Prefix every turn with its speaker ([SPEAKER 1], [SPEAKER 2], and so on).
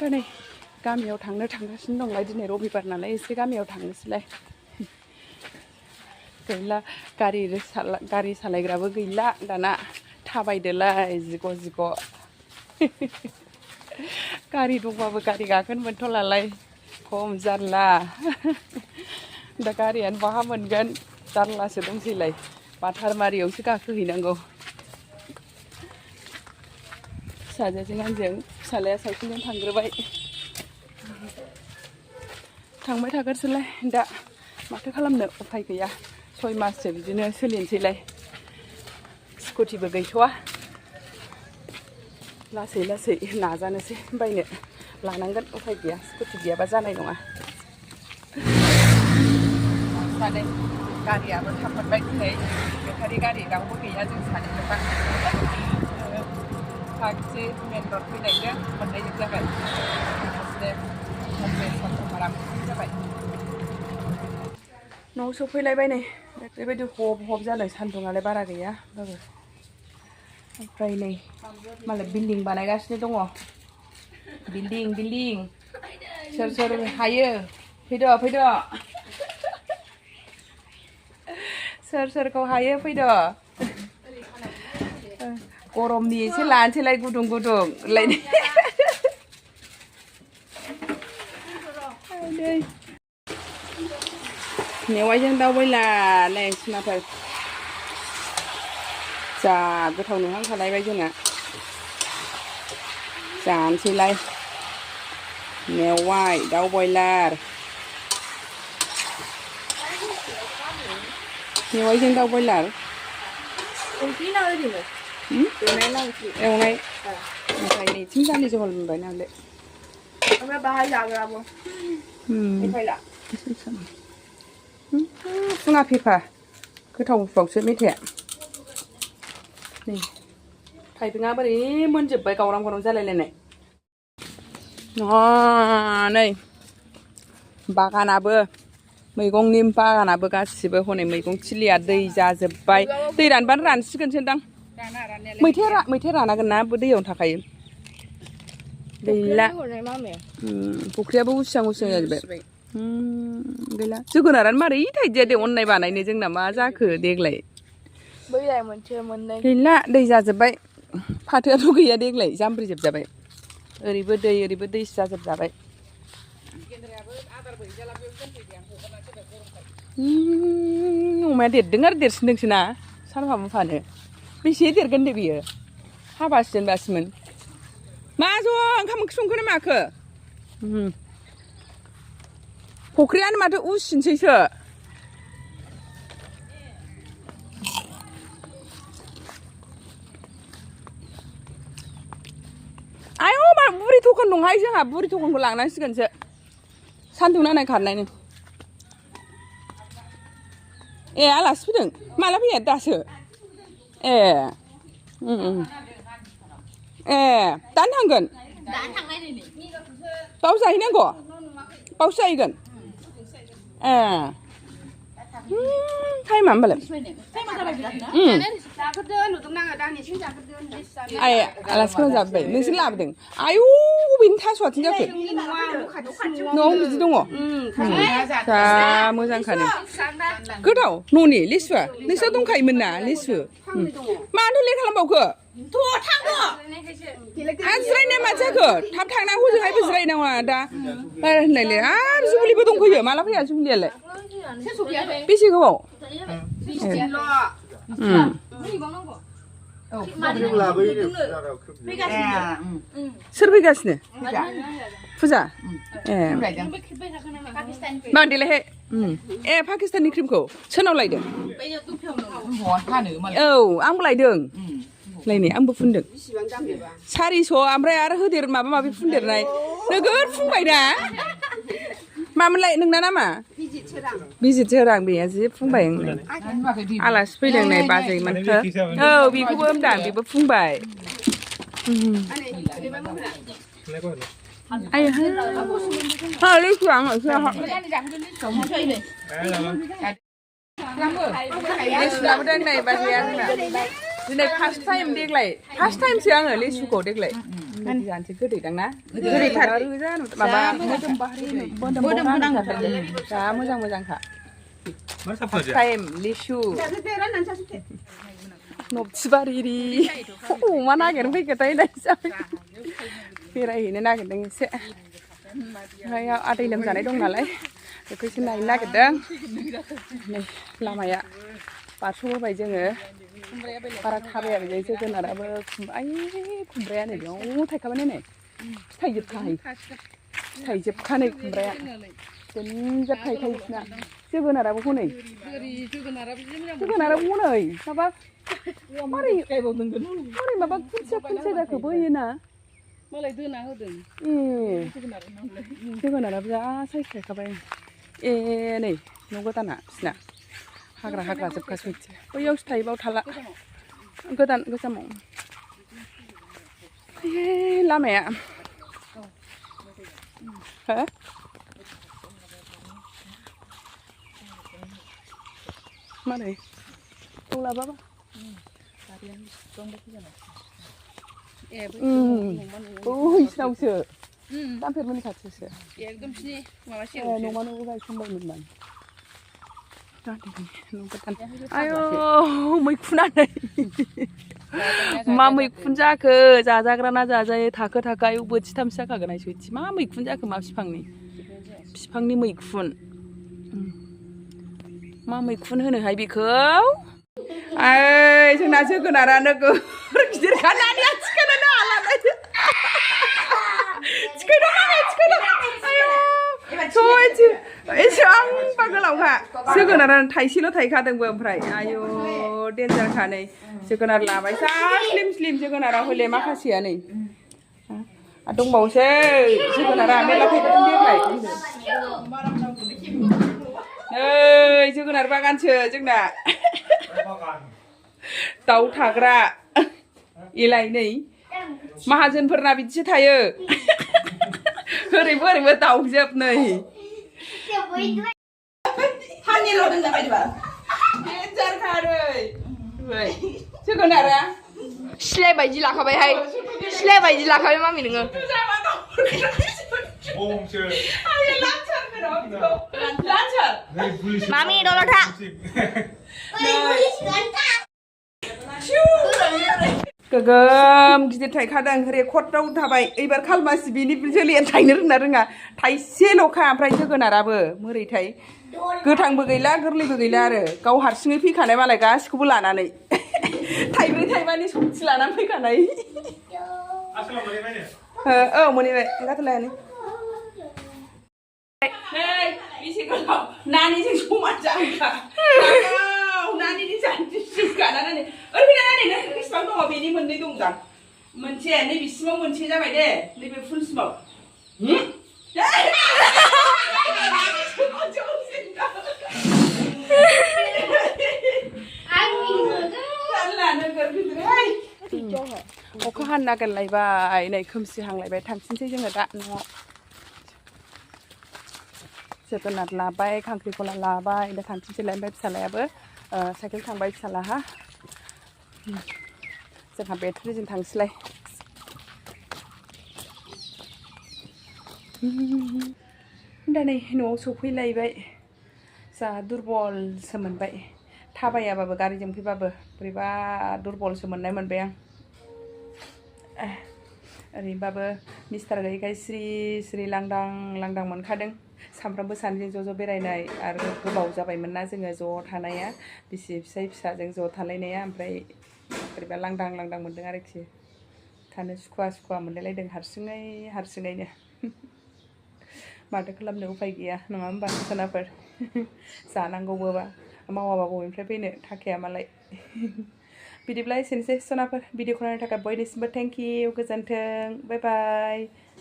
[SPEAKER 1] ओमफ्राय नै गामियाव थांगासिनो दंलाय दिनै रबिबार नालाय एसे गामियाव थांनोसैलाय गैला गारि सालायग्राबो गैला दाना थाबायदोलाय जिग' गारि दंबाबो गारि गाखोनो मोनथ'लालाय खम जारला दा गारियानो बहा मोनगोन जारलासो दंसैलाय बाथारमारियावसो गाखोहैनांगौ फिसाजोजों आंजों फिसालाया साइकेलजों थांग्रोबाय थांबाय थागोरसैलाय दा माथो खालामनो उफाय गैया 6 माससो बिदिनो सोलिनोसैलाय स्कुटिबो गैथ'वा लासै नाजानोसै बायनो लानांगोन उफाय गैया स्कुटि गैयाबा जानाय नङा सानै गारियाबो थाब मोनबाय दिनै बेटारि गारि रावबो गैया जों सानैजोंबा फागसे मेन रड फैनायजों मोननायजों जाबाय आराम जाबाय न'आव सफैलायबाय नै बेबायदि हब जादों सान्दुङालाय बारा गैया होमबाबो ओमफ्राय नै मालाय बिल्डिं बानायगासिनो दङ बिल्डिं सोर हायो फैद' सोरखौ हायो फैद' गरमनि एसे लानोसैलाय गुदुं मेवाइजों दाउ बयलार नै सिमाफोर जा गोथाव नुहांखालायबाय जोंना जानोसैलाय मेवाइ दाउ बयलार मेवाइजों दाउ बयलार एवनाय ओमफ्राय नैथिं दालि जहल मोनबाय नालाय फुङा फेफा गोथावबावसो मेथाइया नै थाइबेंआ बोरै मोनजोब्बाय गावरां जालायलायनाय नै बागानाबो मैगंनि बागानाबो गासिबो हनै मैगं थिलिया दै जाजोब्बाय दै रानबानो रानसिगोनसोदां मैथाया रानागोन ना दैयावनो थाखायो गैला फुख्रियाबो उसिहां जाजोब्बाय गैला जोगोनारानो मारै थाइदिया दे अननाय बानायनो जोंना मा जाखो देग्लाय गैला दै जाजोब्बाय फाथोआथ' गैया देग्लाय जाम्ब्रि जोबजाबाय ओरैबो दै जाजोबजाबाय अमाया देरदों आरो देरसिनदोंसो ना सानफा मुफानो बेसे देरगोन दे बियो हाबासिमोन मा ज' ओंखाम ओंख्रि संखोना माखो फख्रियानो माथो उसिनसैसो आयौ मा बुरि थखन दंहाय जोंहा बुरि थखनखौ लांनांसिगोनसो सान्दुं नांनाय खारनायनि ए आलासि फैदों माला फैया दासो ए दानो थांगोन बाव जाहैनांगौ बावसो जाहैगोन ए टाइमा होमबालाय आइ आलासिखौ जाबोबाय नोंसोर लाबोदों आयौ बबेनि थास' आथिं जाखो न'आव बिदि दङ जा मोजांखानो गोथाव न'नि लिसुआ नोंस्रा दंखायोमोन ना लिसु मानो लेट खालामबावखो जिरायनाया मा जाखो थाब थांनांगौ हजोंहायबो जिरायनाङा दा होनलायलाय आरो जुबलिबो दंफैयो माला फैया जुबलियालाय बेसे गोबाव सोर फैगासिनो फुजा ए मानदेलायहाय ए पाकिस्ताननि क्रिमखौ सोरनाव लायदों औ आंबो लायदों लायनाय आंबो फुनदों 400 ओमफ्राय आरो होदेर माबा फुनदेरनाय नोगोद फुनबाय दा मामोनलाय नोंना नामा बिजित सोरां बेया जि फुंबाय आलासि फैदों नै बाजैमोनखो औ बेखौबो होनदां बेबो फुंबाय लाबोदों नै बाजैया जोंना दिनै फार्स्ट टाइम देग्लाय फार्स्ट टाइमसो आङो लिसुखौ देग्लाय जानोसै गोदैदां ना गोदैथार माबा मोदोम बाहारि मोदोम जा मोजां मोजांखा टाइम लिसु नबथिबारि अमा नागिरनो फैगोथाय बेरायहैनो नागिरदों एसे ओमफ्राय आदै लोमजानाय दं नालाय बेखौ एसे नायनो नागिरदों नै लामाया बारस'बोबाय जोङो बारा थाबायाबो जायो जोगोनाराबो खुमब्राया नै बेयाव थायखाबाय नै फिथाइजोबखा नै खुमब्राया देनजार थायखायो बिसिना जोगोनाराबो हनै हनै माबा मारै माबा खुनथिया जाखो बोयोना मालाय दोना होदों जोगोनाराबो जा साइज थायखाबाय नै न' गोदाना बिसिना हाग्रा जोबखासै बैयावसो थायो बाव थाला गोजामाव लामाया हो मारै दंलाबाबा बैसिनावसो दामफेरमोननि खाथियावसो एकदम न'मा न'बो गायसनबायमोन आयौ मैखुनानै मा मैखुन जाखो जाजाग्रा ना जाजायो थाखो आयौ बोथिथामसो जाखागोन आइसुथि मा मैखुन जाखो मा बिफांनि मैखुन मा मैखुन होनोहाय बेखौ ओइ जोंना जोगोनारा नोगोर गिदिरखा नानिया थिखोनो हाला एसेबां गोलावखा जोगोनारानो थाइसेल' थायखादोंबो ओमफ्राय आयु देन्जारखा नै जोगोनार लाबाय जा स्लिम जोगोनारा हले माखासेया नै दंबावोसो जोगोनारा मेरला थायखादों देग्लाय नै जोगोनार बागानसो जोंना दाउ थाग्रा एलाय नै माहाजोनफोरना बिदिसो थायो ओरैबो दाउजोब नै जोगोनारा सिलाय बायदि लाखाबायहाय मामि नोङो मामि दलथा गोगोम गिदिर थायखादों रेकर्डआव थाबाय एबार खालमासि बिनि जोलैया थायनो रोङा थाइसेल'खा ओमफ्राय जोगोनाराबो मोरैथाय गोथांबो गैला गोरलैबो गैला आरो गाव हारसिङै फैखानाय मालाय गासिखौबो लानानै थाइब्रै थाइबानि सक्ति लानानै फैखानाय औ मोनहैबाय ओंखारथ'लायानो बेसे गोलाव नानिजों समान जांखा नानिनि जानोसै बेसेबां दङ बेनि मोननै दंदां मोनसे नैबेसिमाव मोनसे जाबाय दे नैबे फुलसिमाव अखा हानो नागिरलायबाय नै खोमसिहांलायबाय थांफिनसै जोङो दा न'आव जोगोनार लाबाय खांख्रिखला लाबाय दा थांफिनसैलाय ओमफ्राय फिसालायाबो साइकेल थांबाय फिसालाहा जोंहा बेटारिजों थांसैलाय दा नै न'आव सफैलायबाय जा दुरबलसो मोनबाय थाबायाबाबो गारिजों फैबाबो बोरैबा दुरबलसो मोननाय मोनबाय आं ओरैबाबो मिस्टार गैयैखाय स्रि लांदां मोनखादों सामफ्रामबो सानैजों ज' बेरायनाय आरो गोबाव जाबायमोन ना जोङो ज' थानाया बिसि फिसाजों ज' थालायनाया ओमफ्राय बोरैबा लांदां मोनदों आरोखि थानो सुखुवा मोनलायलायदों हारसिङैनो माथो खालामनो उफाय गैया नङा होमबा सनाफोर जानांगौबोबा मावाबा बबेनिफ्राय फैनो थाखाया मालाय बिदिब्ला एसेनोसै सनाफोर भिडिअखौ नायनो थाखाय बयनिसिमबो थेंक इउ गोजोन्थों बाय बाय